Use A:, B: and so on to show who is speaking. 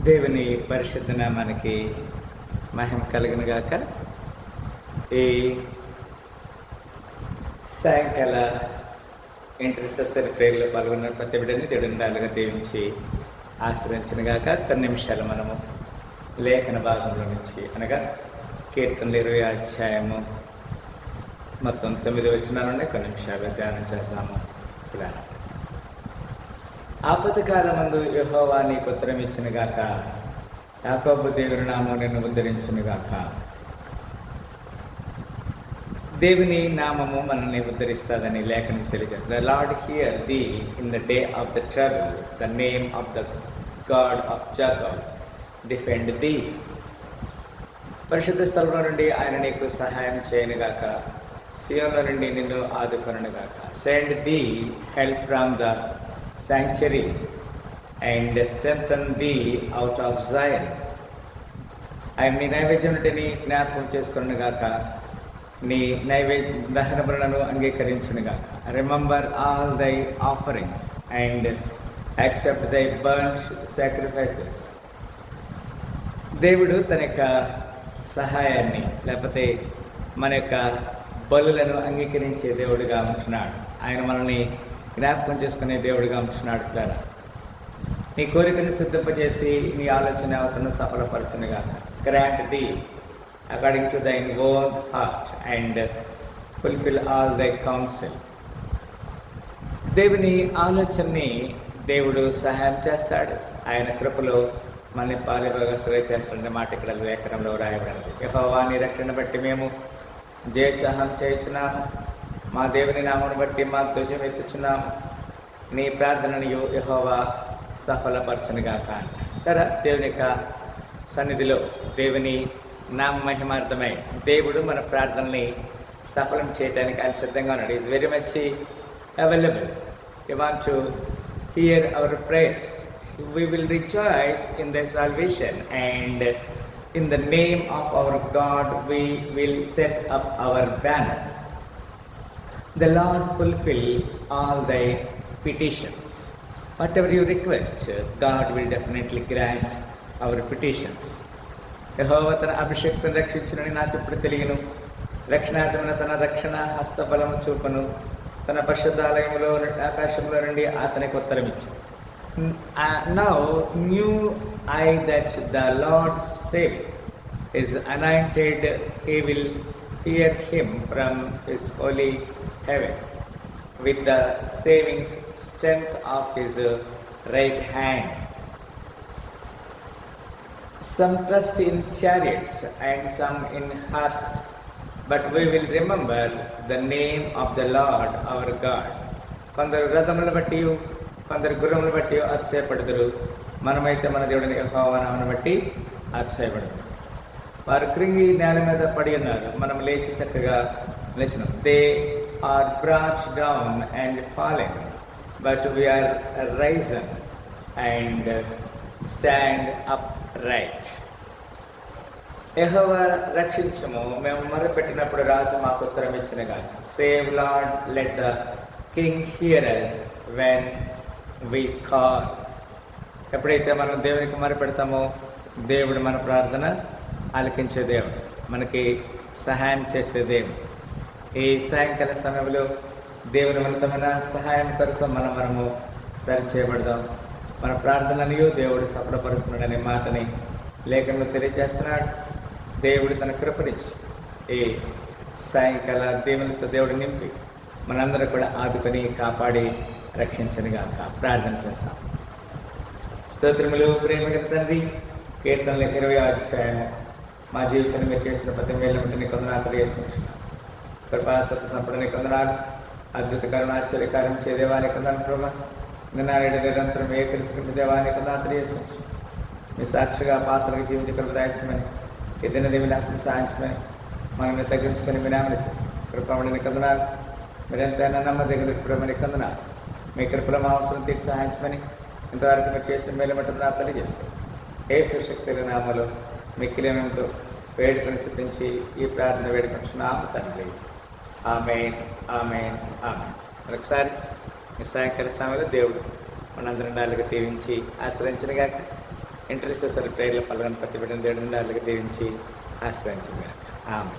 A: దేవుని పరిశుద్ధ నామానికి మహిమ కలిగిన గాక. ఈ సాయంకాల ఇంటర్సెసరీ ప్రేయర్లో పాల్గొన్న ప్రతి బిడ్డని దేవుడిని నాలుగా దీవించి ఆశ్రయించిన గాక. కొన్ని నిమిషాలు మనము లేఖన భాగంలో నుంచి అనగా కీర్తనలు 20 అధ్యాయము మొత్తం 9 వచనాలు ఉన్నాయి. కొన్ని నిమిషాలు ధ్యానం చేస్తాము. ఆపదకాలమందు యెహోవా నీకు ఉత్తరం ఇచ్చును గాక, యాకోబు దేవుని నామము నిన్ను ఉద్ధరించును గాక. దేవుని నామము మనల్ని ఉద్ధరిస్తుందని లేఖనం తెలియజేస్తుంది. The Lord hear thee in the day of the trouble, the name of the God of Jacob defend thee. పరిశుద్ధ స్థలంలో నుండి ఆయన నీకు సహాయం చేయను గాక, సియోన్లో నుండి నిన్ను ఆదుకొనును గాక. Send thee help from the sanctuary and strengthen thee out of Zion. ఆయన నీ నైవేద్యం నుండి నీ జ్ఞాపకం చేసుకును గాక, నీ దహన బలులను అంగీకరించును గాక. రిమెంబర్ ఆల్ దై ఆఫరింగ్స్ అండ్ యాక్సెప్ట్ దై బర్న్ట్ సాక్రిఫైసెస్. దేవుడు తన యొక్క సహాయాన్ని లేకపోతే మన యొక్క బలులను అంగీకరించే దేవుడుగా ఉంటున్నాడు. ఆయన మనల్ని జ్ఞాపకం చేసుకునే దేవుడిగా ఉంటున్నాడు. పిల్లరా, నీ కోరికను సిద్ధింపజేసి నీ ఆలోచన అవతను సఫలపరచునుగా. Grant thee according to thine own heart and fulfil all thy counsel. దేవుని ఆలోచనని దేవుడు సహాయం చేస్తాడు. ఆయన కృపలో మనల్ని పాలిభాగస్తులుగా చేస్తున్న మాట ఇక్కడ లేఖనంలో రాయబడినది. యెహోవా నీ రక్షణ బట్టి మేము జయోత్సాహం చేయుచున్నాము, మా దేవుని నామను బట్టి మా ధ్వజం ఎత్తుచున్నాము, నీ ప్రార్థనను యెహోవా సఫలపరచునుగాక. అంటారా, దేవుని యొక్క సన్నిధిలో దేవుని నామ మహిమార్థమై దేవుడు మన ప్రార్థనని సఫలం చేయడానికి ఆయన సిద్ధంగా ఉన్నాడు. Is very much available. You want to hear our prayers. We will rejoice in their salvation, and in the name of our God we will set up our banners. The Lord fulfill all thy petitions. Whatever you request, God will definitely grant our petitions. యెహోవా తన అభిషేక్తను రక్షించునని నాకు ఇప్పుడు తెలియను. రక్షణార్థమైన తన రక్షణ హస్తబలము చూపను. తన పరిశుద్ధాలయములో ఆకాశంలో నుండి అతనికి ఉత్తరం ఇచ్చాను. Now knew I that the Lord saveth is anointed. He will hear him from his holy heaven with the saving strength of his right hand. Some trust in chariots and some in horses, but we will remember the name of the Lord our God. కొందరు రథములను బట్టి కొందరు గుర్రములను బట్టి అతిశయపడుదురు, మనమైతే మన దేవుడిని యెహోవా నామమును బట్టి అతిశయపడుదురు. వారు కృంగి నేల మీద పడి ఉన్నారు, మనం లేచి చక్కగా లేచినాం. They are brought down and fallen, but we are risen and stand upright. యెహోవా రక్షించుము, మేము మొరపెట్టినప్పుడు రాజు మాకు ఉత్తరం ఇచ్చినగా. Save Lord, let the king hear us when we call. ఎప్పుడైతే మనం దేవునికి మొరపెడతామో దేవుడు మన ప్రార్థన ఆలకించే దేవుడు, మనకి సహాయం చేసే దేవుడు. ఈ సాయంకాల సమయంలో దేవుని ఉన్నతమైన సహాయం కొరకు మనము సరిచేయబడదాం. మన ప్రార్థనలు దేవుడు సఫలపరుస్తున్నాడనే మాటని లేఖనంలో తెలియజేస్తున్నాడు. దేవుడు తన కృపనిచ్చి ఈ సాయంకాల దేవునితో దేవుడు నింపి మనందరూ కూడా ఆదుకొని కాపాడి రక్షించనుగా. ప్రార్థన చేస్తాం. స్తోత్రములు ప్రేమగల తండ్రి, కీర్తనలు 20 అధ్యాయము మా జీవితంలో మీరు చేసిన ప్రతి మేలు ఉంటే కొందనాలు తెలియజేస్తున్నాం. కృపా సత్య సంపదని కొందనాలు, అద్భుత కరుణాశ్చర్యకారం చే దేవానికి కొందరు ప్రభా. నిన్నారేడు నిరంతరం ఏ కృతి దేవానికి కొందరు తెలియజేస్తున్నాం. మీ సాక్షిగా పాత్రకి జీవిత కృప దాయించమని, ఏదైనా విలాసం సాధించమని మనల్ని తగ్గించుకొని మీ నామని చేస్తాం. కృపమని కొందనాలు, మీరు ఎంతైనా నమ్మదగిన కృపమని కొందనాలు. మీ కృపలో మా అవసరం తీర్చి సహాయించమని ఇంతవరకు మీరు చేసిన మేలు మట్టున తెలియజేస్తాం. యేసు శక్తి నామలో మిక్కిలేనంతో వేడుకొని సిద్ధించి ఈ ప్రార్థన వేడుకుంటున్నాము తండ్రి. ఆమేన్, ఆమేన్, ఆమేన్. మరొకసారి ఈ సాయంకాల సమయంలో దేవుడు మనందరం నాలుగు దీవించి ఆశ్రయించనుగాక. ఇంటర్సెసరీ ప్రేయర్లో పాల్గొని ప్రతి బిడ్డను దేవుడిని అలాగే దీవించి ఆశ్రయించింది. ఆమె